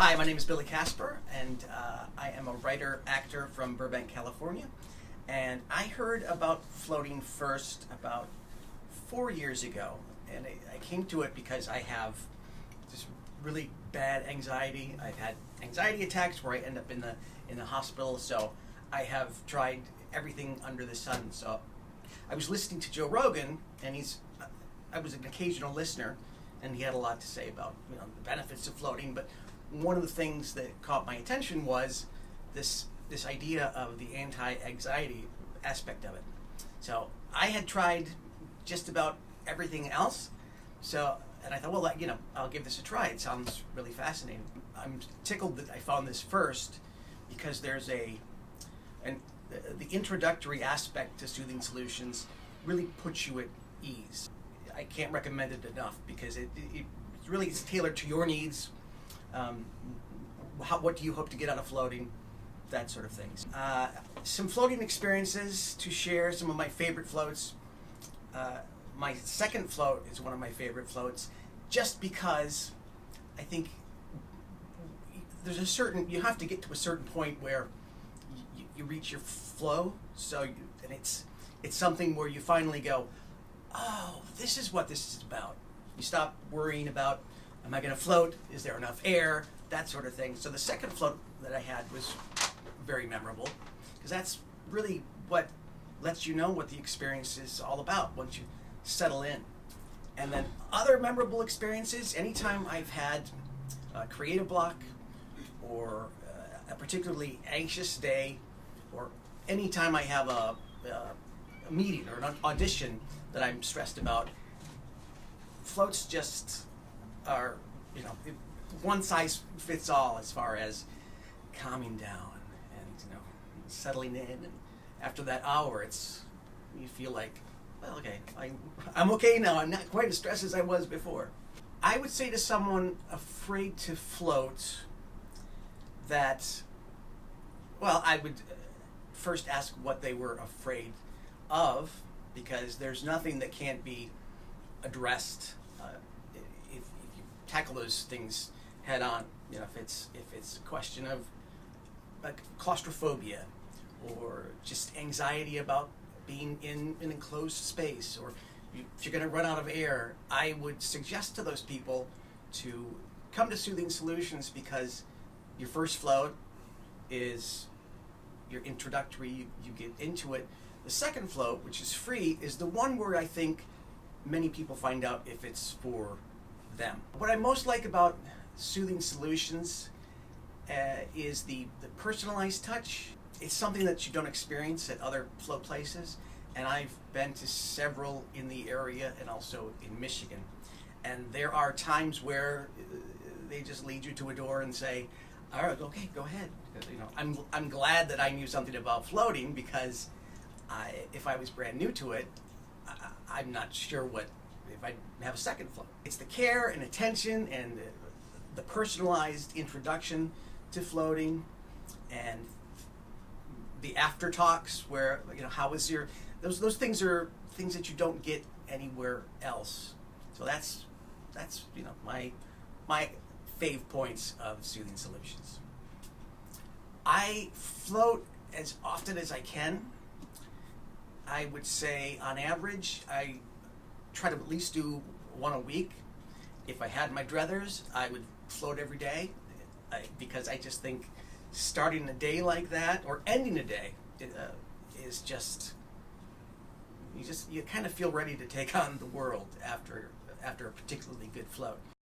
Hi, my name is Billy Casper, and I am a writer-actor from Burbank, California. And I heard about floating first about 4 years ago, and I came to it because I have this really bad anxiety. I've had anxiety attacks where I end up in the hospital, so I have tried everything under the sun. So I was listening to Joe Rogan, and I was an occasional listener, and he had a lot to say about the benefits of floating. But one of the things that caught my attention was this idea of the anti-anxiety aspect of it. So I had tried just about everything else. And I thought, well, I'll give this a try. It sounds really fascinating. I'm tickled that I found this first because there's the introductory aspect to soothing solutions really puts you at ease. I can't recommend it enough because it really is tailored to your needs. What do you hope to get out of floating? That sort of things. Some floating experiences to share, some of my favorite floats. My second float is one of my favorite floats just because I think you have to get to a certain point where you reach your flow. And it's something where you finally go, oh, this is what this is about. You stop worrying about, am I going to float? Is there enough air? That sort of thing. So the second float that I had was very memorable because that's really what lets you know what the experience is all about once you settle in. And then other memorable experiences, anytime I've had a creative block or a particularly anxious day, or anytime I have a meeting or an audition that I'm stressed about, floats just are, one size fits all as far as calming down and settling in. And after that hour, you feel like, well, okay, I'm okay now. I'm not quite as stressed as I was before. I would say to someone afraid to float that, well, I would first ask what they were afraid of, because there's nothing that can't be addressed if you tackle those things head on. If it's a question of like claustrophobia or just anxiety about being in an enclosed space, or if you're going to run out of air, I would suggest to those people to come to Soothing Solutions, because your first float is your introductory, you get into it. The second float, which is free, is the one where I think many people find out if it's for them. What I most like about Soothing Solutions is the personalized touch. It's something that you don't experience at other float places, and I've been to several in the area and also in Michigan. And there are times where they just lead you to a door and say, all right, okay, go ahead. I'm glad that I knew something about floating, because if I was brand new to it, I'm not sure if I'd have a second float. It's the care and attention and the personalized introduction to floating, and the after talks where how is your those things are things that you don't get anywhere else. So that's my fave points of Soothing Solutions. I float as often as I can. I would say on average I try to at least do one a week. If I had my druthers, I would float every day, because I just think starting a day like that or ending a day is just you kind of feel ready to take on the world after a particularly good float.